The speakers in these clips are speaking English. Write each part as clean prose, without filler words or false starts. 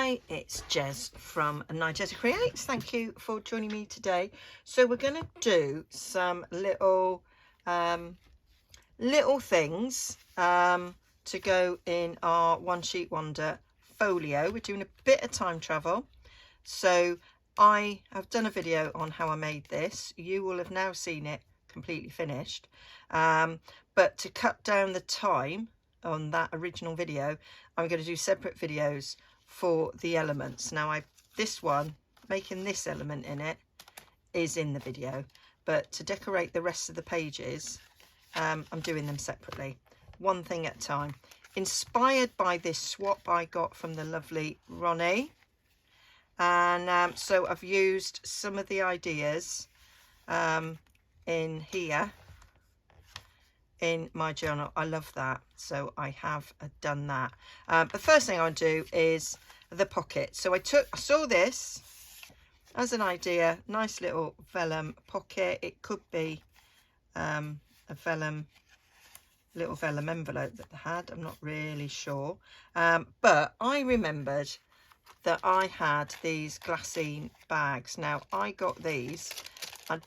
Hi, it's Jez from Nigezza Creates. Thank you for joining me today. So we're going to do some little things to go in our One Sheet Wonder Folio. We're doing a bit of time travel. So I have done a video on how I made this. You will have now seen it completely finished. But to cut down the time on that original video, I'm going to do separate videos for the elements. Now this one, making this element in it, is in the video, but to decorate the rest of the pages, I'm doing them separately, one thing at a time. Inspired by this swap I got from the lovely Ronnie, and so I've used some of the ideas in here in my journal. I love that, so I have done that. The first thing I want to do is the pocket. So I saw this as an idea, nice little vellum pocket. It could be a little vellum envelope that they had, I'm not really sure, but I remembered that I had these Glassine bags. Now I got these, I'd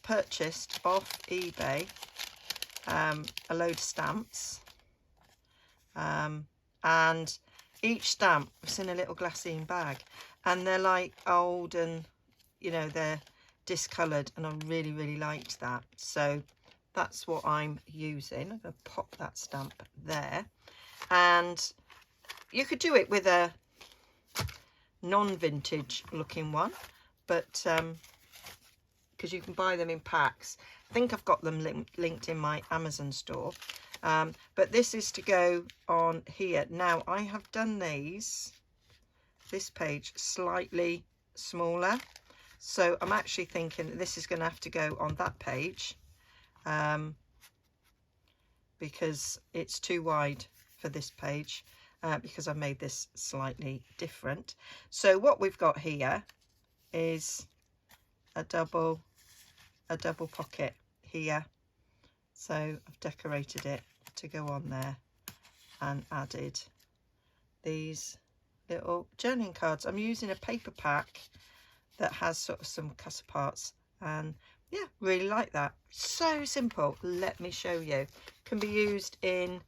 purchased off eBay a load of stamps, and each stamp was in a little Glassine bag, and they're like old and, you know, they're discoloured, and I really liked that, so that's what I'm using. I'm going to pop that stamp there, and you could do it with a non-vintage looking one, but because you can buy them in packs. I think I've got them linked in my Amazon store, but this is to go on here. Now I have done this page slightly smaller, so I'm actually thinking that this is going to have to go on that page, because it's too wide for this page, because I've made this slightly different. So what we've got here is a double pocket here, so I've decorated it to go on there and added these little journaling cards. I'm using a paper pack that has sort of some cutter parts, and yeah, really like that. So simple. Let me show you. Can be used in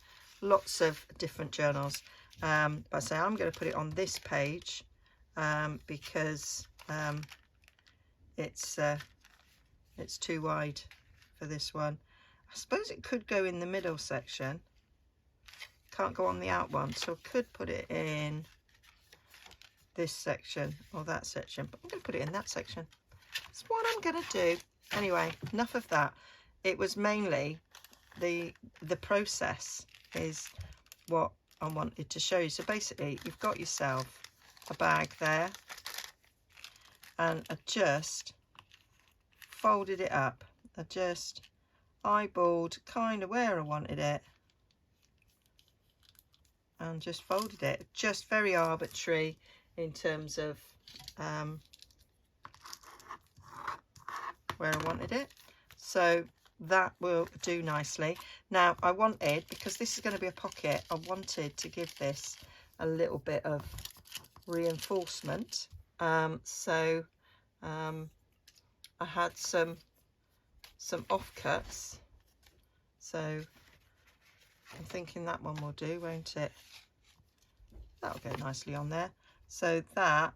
lots of different journals, but I say I'm going to put it on this page because it's too wide for this one. I suppose it could go in the middle section, can't go on the out one, so I could put it in this section or that section, but I'm going to put it in that section. That's what I'm going to do. Anyway, enough of that. It was mainly the process is what I wanted to show you. So basically you've got yourself a bag there, and I just folded it up. I just eyeballed kind of where I wanted it and just folded it, just very arbitrary in terms of where I wanted it, so that will do nicely. Now I wanted, because this is going to be a pocket, I wanted to give this a little bit of reinforcement, so I had some offcuts, so I'm thinking that one will do, won't it? That'll go nicely on there. So that,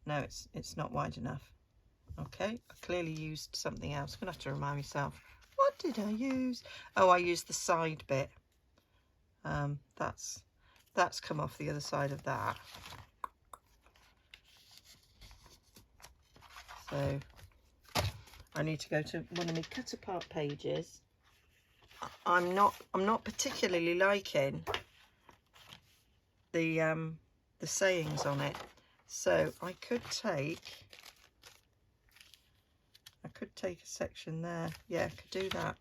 no, it's not wide enough. Okay, I clearly used something else. I'm gonna have to remind myself, what did I use? Oh, I used the side bit. That's come off the other side of that. So I need to go to one of my cut apart pages. I'm not particularly liking the sayings on it, so I could take a section there. Yeah, I could do that.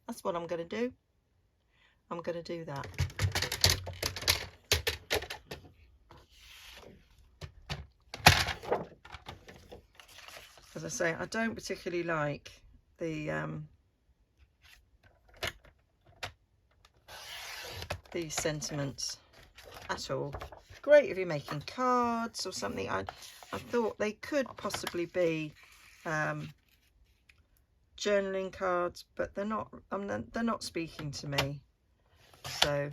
That's what I'm going to do. I'm going to do that. As I say, I don't particularly like the these sentiments at all. great if you're making cards or something. I thought they could possibly be journaling cards, but they're not. They're not speaking to me, so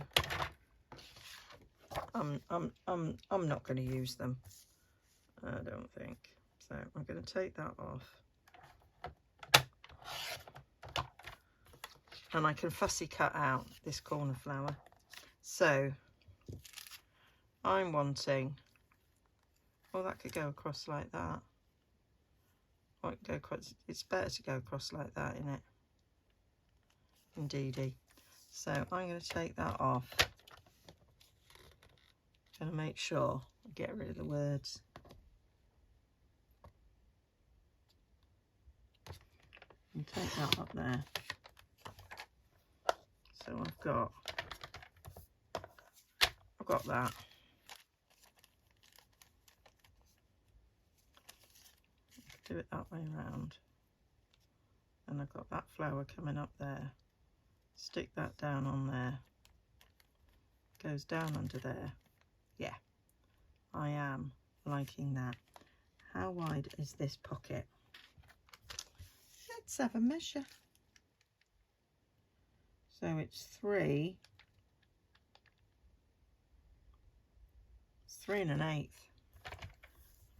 I'm not going to use them. I don't think so. I'm going to take that off, and I can fussy cut out this corner flower. So I'm wanting. Oh, that could go across like that. Or it could go across, it's better to go across like that, isn't it? Indeedy. So I'm going to take that off. Going to make sure I get rid of the words. And take that up there. So I've got that. Do it that way around. And I've got that flower coming up there. Stick that down on there. Goes down under there. Yeah, I am liking that. How wide is this pocket? Let's have a measure. So it's 3. It's 3 1/8.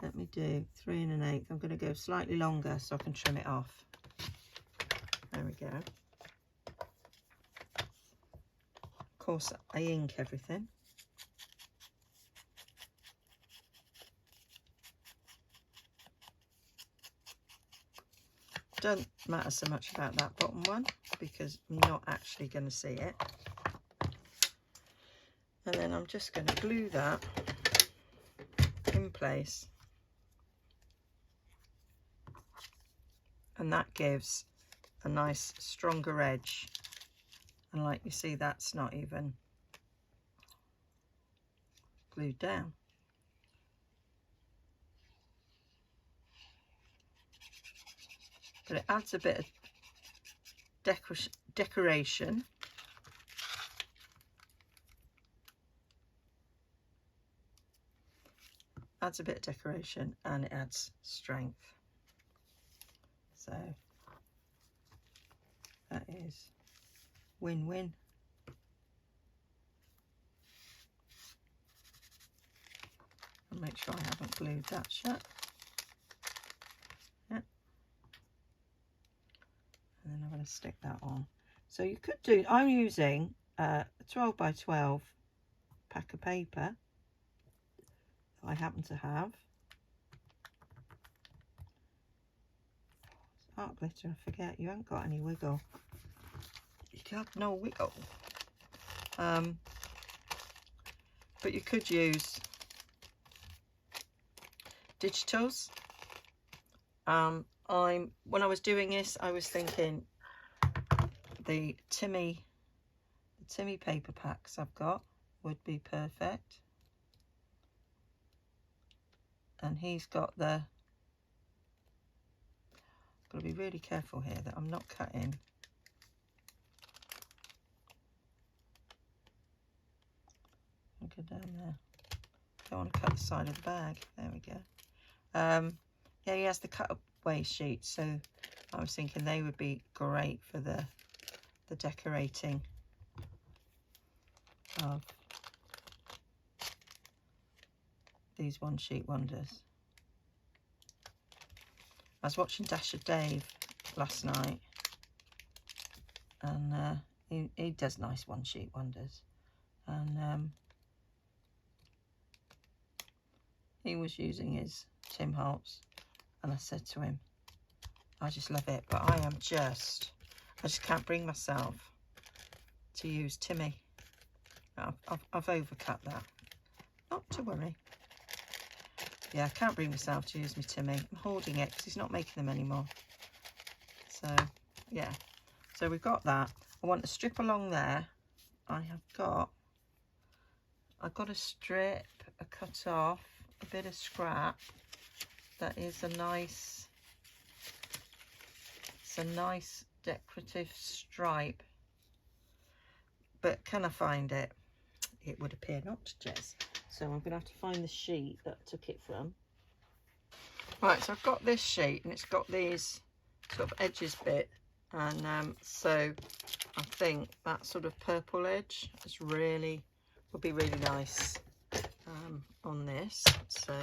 Let me do 3 1/8. I'm going to go slightly longer so I can trim it off. There we go. Of course, I ink everything. Don't matter so much about that bottom one because I'm not actually going to see it. And then I'm just going to glue that in place. And that gives a nice stronger edge. And like you see, that's not even glued down. But it adds a bit of decoration. Adds a bit of decoration and it adds strength. So that is win-win. And make sure I haven't glued that shut. Yeah. And then I'm going to stick that on. So you could do, I'm using a 12 by 12 pack of paper that I happen to have. Art glitter, I forget, you haven't got any wiggle. You have no wiggle. But you could use digitals. When I was doing this, I was thinking the Timmy paper packs I've got would be perfect. And he's got the, got to be really careful here that I'm not cutting. I'll go down there. Don't want to cut the side of the bag. There we go. Yeah, he has the cutaway sheets, so I was thinking they would be great for the decorating of these One Sheet Wonders. I was watching Dasher Dave last night, and he does nice One Sheet Wonders, and he was using his Tim Holtz, and I said to him, I just love it, but I just can't bring myself to use Timmy. I've overcut that. Not to worry. Yeah, I can't bring myself to use my Timmy. I'm holding it because he's not making them anymore. So, yeah. So we've got that. I want a strip along there. I've got a strip, a cut off, a bit of scrap. That is a nice, it's a nice decorative stripe. But can I find it? It would appear not, Jess. so I'm going to have to find the sheet that I took it from. Right, so I've got this sheet and it's got these sort of edges bit, and so I think that sort of purple edge is really, would be really nice on this. So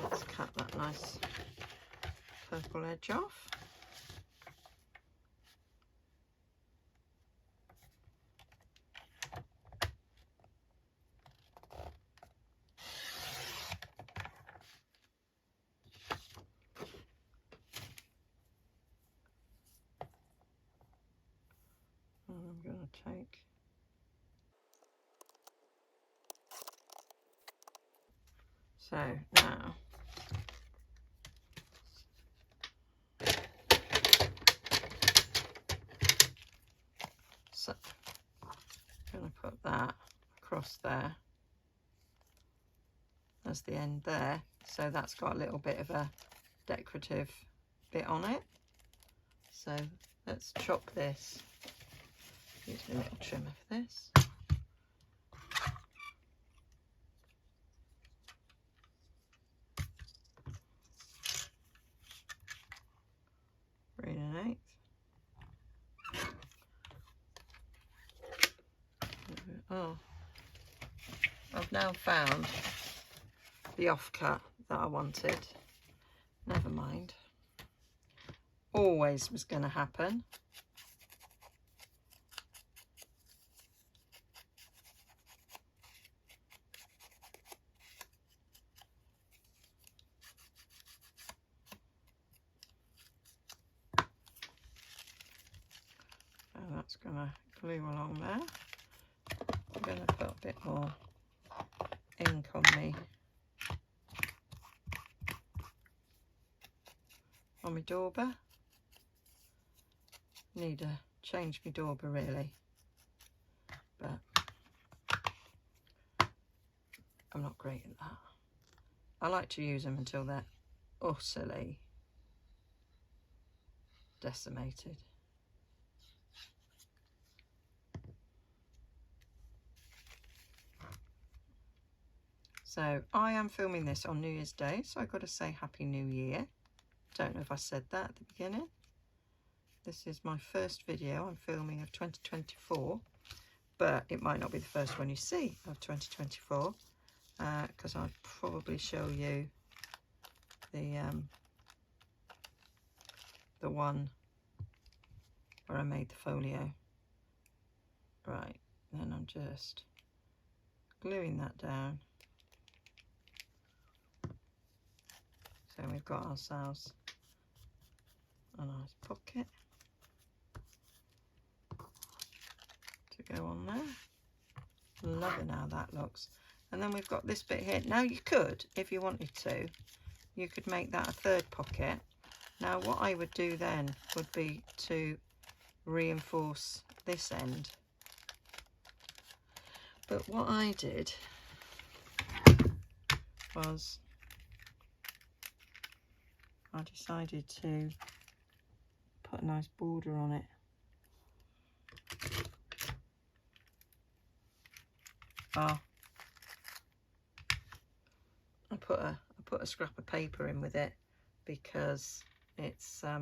let's cut that nice purple edge off. I'm going to take so now so I'm going to put that across there as the end there, so that's got a little bit of a decorative bit on it. So let's chop this. Use my little trimmer for this. Green and eighth. Oh, I've now found the offcut that I wanted. Never mind. Always was going to happen. So that's going to glue along there. I'm going to put a bit more ink on me. On my dauber. Need to change my dauber really, but I'm not great at that. I like to use them until they're utterly decimated. So I am filming this on New Year's Day, so I've got to say Happy New Year. Don't know if I said that at the beginning. This is my first video I'm filming of 2024, but it might not be the first one you see of 2024, because I'll probably show you the one where I made the folio. Right, then I'm just gluing that down. So we've got ourselves a nice pocket to go on there. Loving how that looks. And then we've got this bit here. Now you could, if you wanted to, you could make that a third pocket. Now what I would do then would be to reinforce this end. But what I did was I decided to put a nice border on it. I put a scrap of paper in with it because it's I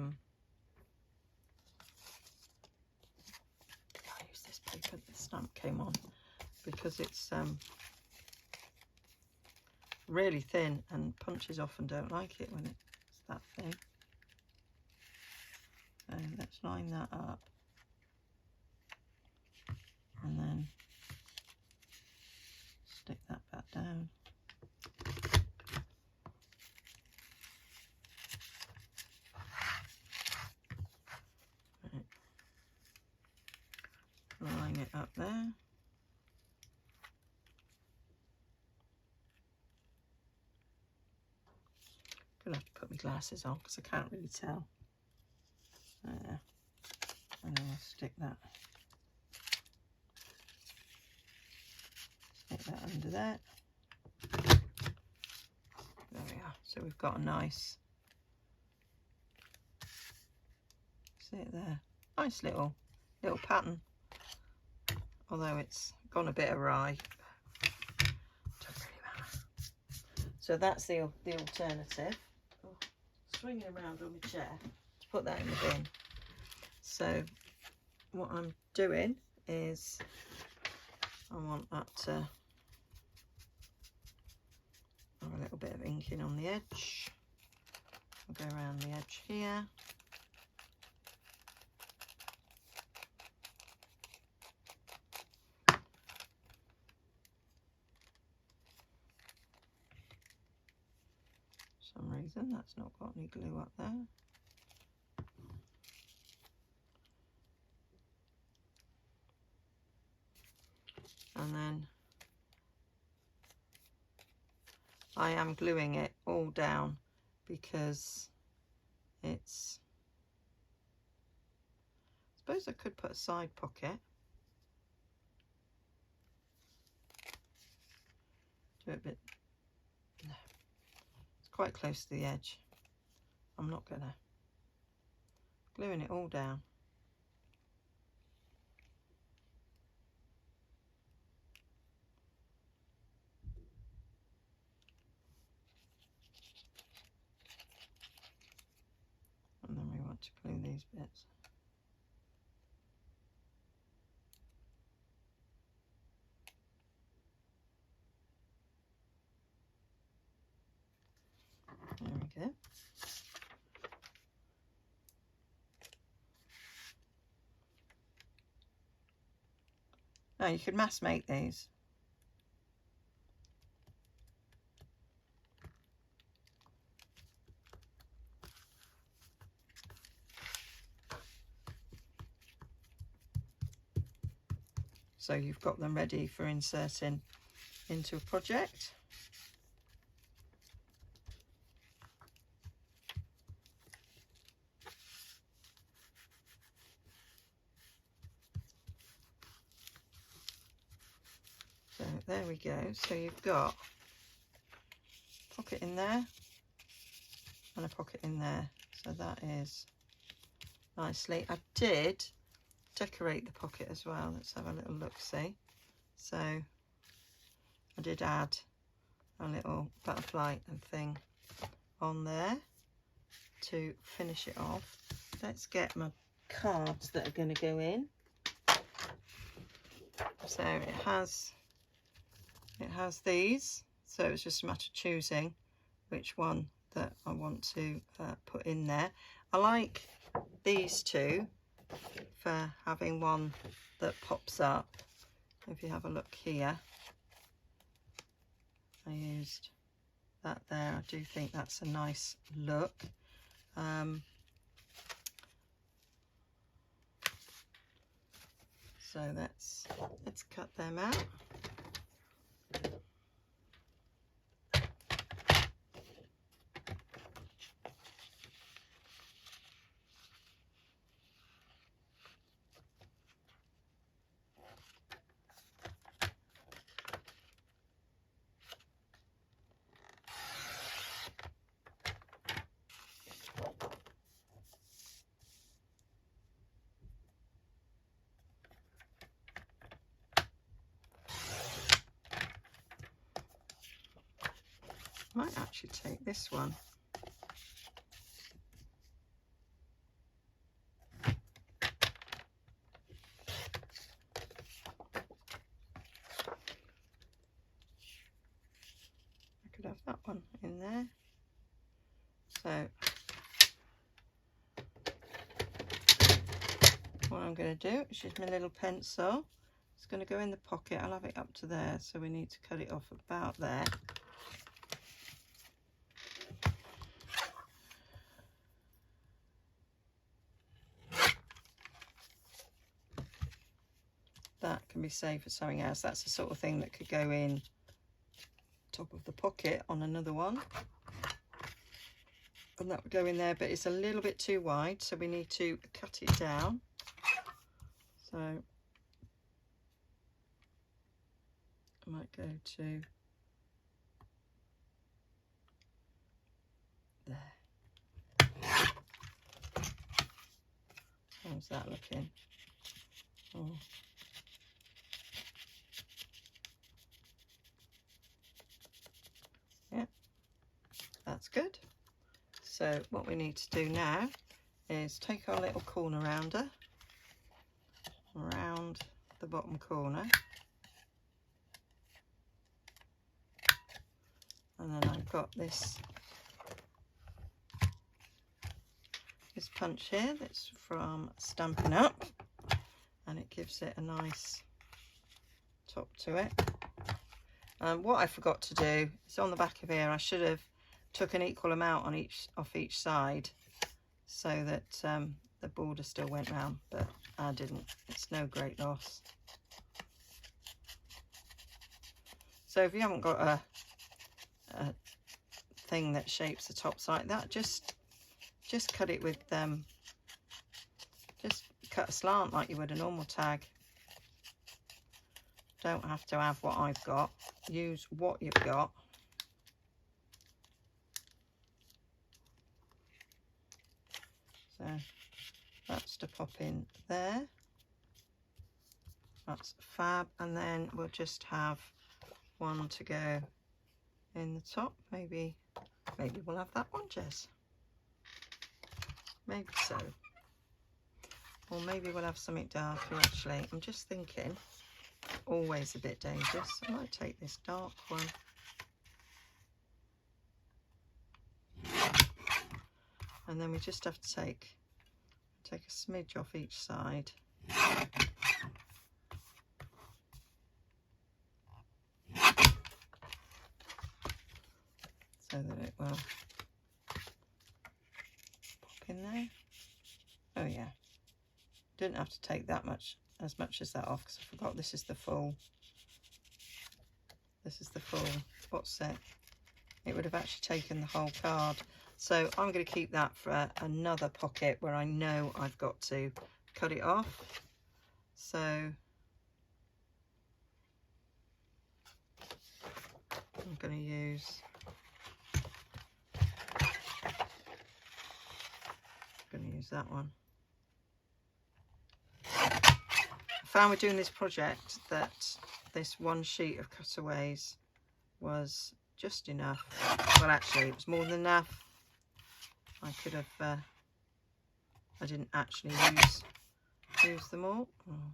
use this paper, the stamp came on, because it's really thin and punches often don't like it when it's that thin. So let's line that up and then stick that back down. Right. Line it up there. Gonna have to put my glasses on because I can't really tell. There. And then I'll stick that under there. There we are. So we've got a nice, see it there, nice little pattern. Although it's gone a bit awry. Took So that's the alternative. Oh, swinging around on my chair to put that in the bin. So what I'm doing is I want that to have a little bit of inking on the edge. I'll go around the edge here. For some reason that's not got any glue up there. And then I am gluing it all down because it's, I suppose I could put a side pocket. Do it a bit, no, it's quite close to the edge. I'm not gonna, gluing it all down. And then we want to glue these bits. There we go. Now you could mass make these. So you've got them ready for inserting into a project. So there we go. So you've got a pocket in there and a pocket in there. So that is nicely. I did decorate the pocket as well. Let's have a little look see. So I did add a little butterfly and thing on there to finish it off. Let's get my cards that are going to go in. So it has these, so it's just a matter of choosing which one that I want to put in there. I like these two for having one that pops up. If you have a look here, I used that there. I do think that's a nice look. So let's cut them out. Might actually take this one. I could have that one in there. So what I'm going to do is use my little pencil. It's going to go in the pocket. I'll have it up to there, so we need to cut it off about there. That can be saved for something else. That's the sort of thing that could go in top of the pocket on another one, and that would go in there, but it's a little bit too wide, so we need to cut it down. So I might go to there. How's that looking? Oh. Yeah, that's good. So what we need to do now is take our little corner rounder around the bottom corner, and then I've got this punch here that's from Stampin' Up, and it gives it a nice top to it. And what I forgot to do is on the back of here, I should have took an equal amount on off each side so that the border still went round, but I didn't. It's no great loss. So if you haven't got a thing that shapes the tops like that, just cut it with just cut a slant like you would a normal tag. Don't have to have what I've got. Use what you've got. So that's to pop in there. That's fab. And then we'll just have one to go in the top. Maybe we'll have that one, Jez. Maybe so. Or maybe we'll have something darker actually. I'm just thinking, always a bit dangerous. I might take this dark one. And then we just have to take a smidge off each side. So that it will pop in there. Oh yeah. Didn't have to take that much, as much as that off, because I forgot this is the full spot set. It would have actually taken the whole card. So I'm going to keep that for another pocket where I know I've got to cut it off. So I'm going to use that one. I found with doing this project that this one sheet of cutaways was just enough. Well, actually, it was more than enough. I could have, I didn't actually use them all. Oh,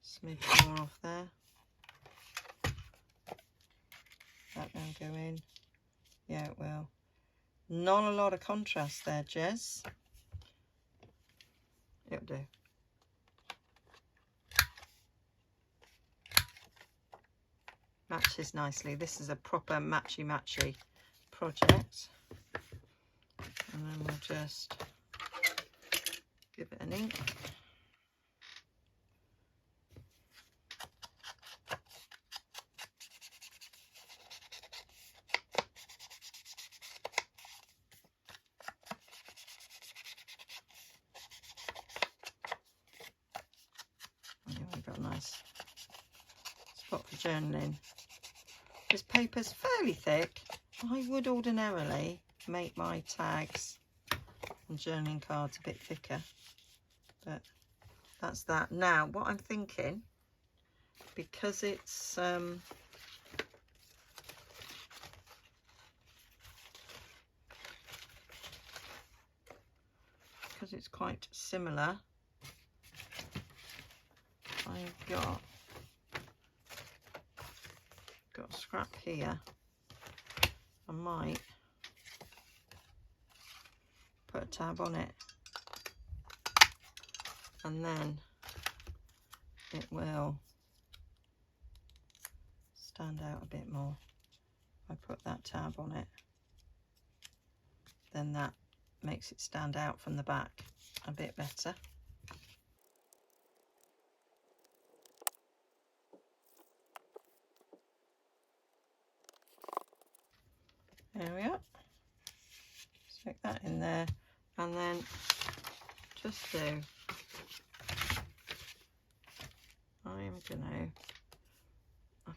smidge more off there. That won't go in. Yeah, it will. Not a lot of contrast there, Jez. It'll do. Matches nicely. This is a proper matchy project. And then we'll just give it an ink. And then we've got a nice spot for journaling. This paper's fairly thick. I would ordinarily make my tags and journaling cards a bit thicker, but that's that. Now what I'm thinking, because it's quite similar, I've got a scrap here. I might put a tab on it, and then it will stand out a bit more. If I put that tab on it, then that makes it stand out from the back a bit better. There we are. Stick that in there, and then just do, I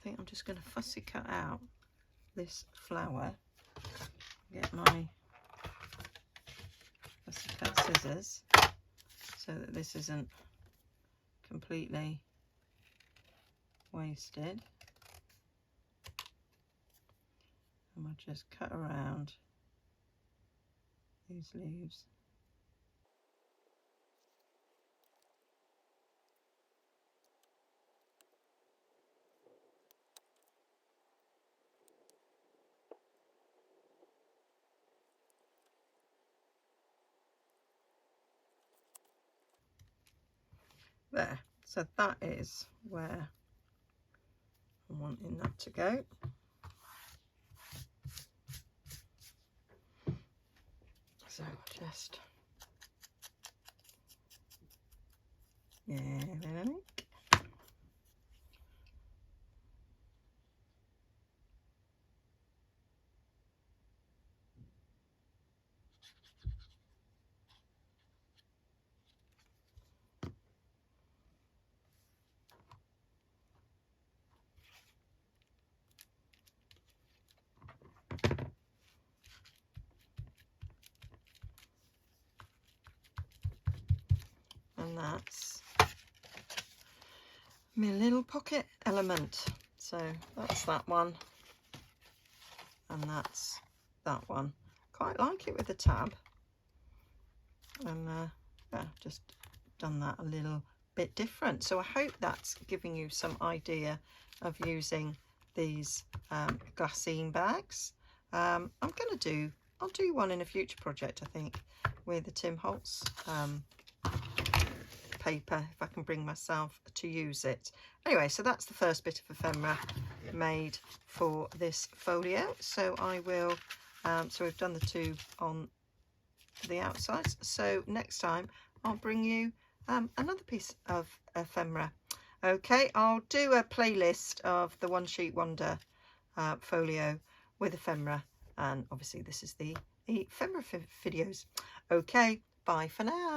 think I'm just going to fussy cut out this flower, get my fussy cut scissors so that this isn't completely wasted. And we'll just cut around these leaves. There, so that is where I'm wanting that to go. So just and that's my little pocket element. So that's that one, and that's that one. Quite like it with the tab, and yeah, just done that a little bit different. So I hope that's giving you some idea of using these glassine bags. I'll do one in a future project, I think, with the Tim Holtz paper, if I can bring myself to use it. Anyway, so that's the first bit of ephemera made for this folio. So I will, so we've done the two on the outsides. So next time I'll bring you another piece of ephemera. Okay, I'll do a playlist of the One Sheet Wonder folio with ephemera, and obviously this is the ephemera videos. Okay, bye for now.